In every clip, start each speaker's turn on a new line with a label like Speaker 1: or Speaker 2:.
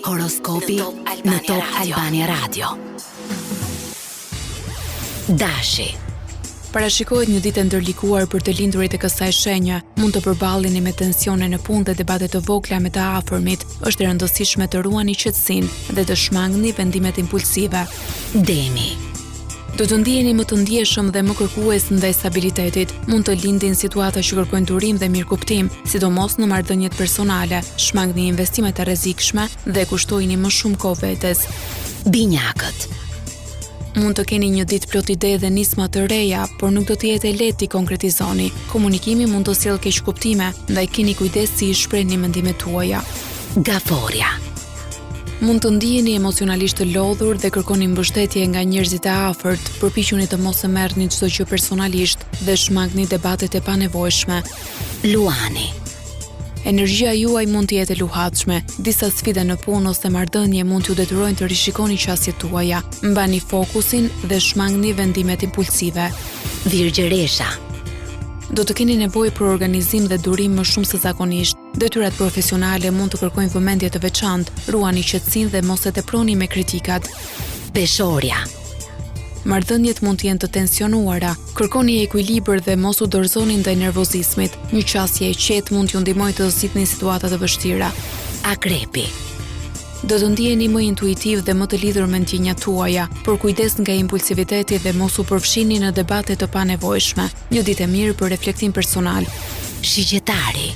Speaker 1: Horoskopi në Top Albania Radio. Dashi.
Speaker 2: Parashikohet një ditë e ndërlikuar për të lindurit e kësaj shenje. Mund të përballeni me tensione në punë dhe debate të vogla me të afërmit. Është e rëndësishme të ruani qetësinë dhe të shmangni vendimet impulsive.
Speaker 1: Demi.
Speaker 2: Do të ndiheni më të ndjeshëm dhe më kërkues ndaj stabilitetit. Mund të lindin situata që kërkojnë durim dhe mirëkuptim, sidomos në marrëdhëniet personale. Shmangni investimet e rrezikshme dhe kushtojini më shumë kohë vetes.
Speaker 1: Binjakët.
Speaker 2: Mund të keni një ditë plot ide dhe nisma të reja, por nuk do të jetë lehtë t'i konkretizoni. Komunikimi mund të sjellë keq kuptime, ndaj keni kujdes si i shprehni mendimet tuaja.
Speaker 1: Gaforia.
Speaker 2: Mund të ndiheni emocionalisht të lodhur dhe kërkoni mbështetje nga njerëzit e afërt, përpiquni të mos e merrni çdo gjë personalisht dhe shmangni debatet e panevojshme.
Speaker 1: Luani.
Speaker 2: Energjia juaj mund të jetë e luhatshme. Disa sfida në punë ose marrëdhënie mund t'ju detyrojnë të rishikoni qasjet tuaja. Mbani fokusin dhe shmangni vendimet impulsive.
Speaker 1: Virgjëresha.
Speaker 2: Do të keni nevojë për organizim dhe durim më shumë se zakonisht. Detyrat profesionale mund të kërkojnë vëmendje të veçantë, ruani qetësinë dhe mos e teproni me kritikat.
Speaker 1: Peshoria.
Speaker 2: Marrëdhëniet mund të jenë të tensionuara, kërkoni ekuilibër dhe mos u dorëzoni ndaj nervozizmit. Një qasje e qetë mund t'ju ndihmojë të zgjidhni situata të vështira.
Speaker 1: Akrepi.
Speaker 2: Do të ndiheni më intuitiv dhe më të lidhur me ndjenjat tuaja, por kujdes nga impulsiviteti dhe mos u përfshini në debate të panevojshme. Një ditë e mirë për reflektim personal.
Speaker 1: Shigjetari.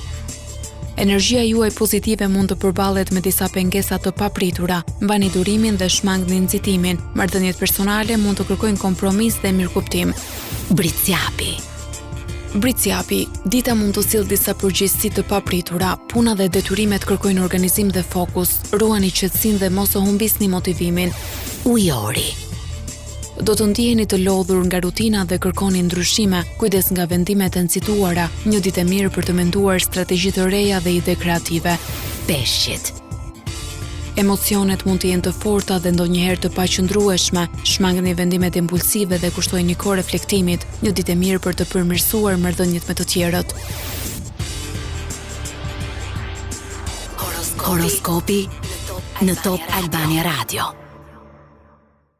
Speaker 2: Energjia juaj pozitive mund të përballet me disa pengesa të papritura. Mbani durimin dhe shmangni nxitimin. Marrëdhëniet personale mund të kërkojnë kompromis dhe mirëkuptim.
Speaker 1: Britsjapi.
Speaker 2: Britsjapi, dita mund të sjellë disa përgjegjësi të papritura. Puna dhe detyrimet kërkojnë organizim dhe fokus. Ruani qetësinë dhe mos u humbisni motivimin.
Speaker 1: Ujori.
Speaker 2: Do të ndiheni të lodhur nga rutina dhe kërkoni ndryshime, kujdes nga vendimet e nxituara. Një ditë e mirë për të menduar strategji të reja dhe ide kreative.
Speaker 1: Peshqit.
Speaker 2: Emocionet mund të jenë të forta dhe ndonjëherë të paqëndrueshme. Shmangni vendimet impulsive dhe kushtojini kohë reflektimit. Një ditë e mirë për të përmirësuar marrëdhëniet me të tjerët.
Speaker 1: Horoskopi në Top Albania Radio.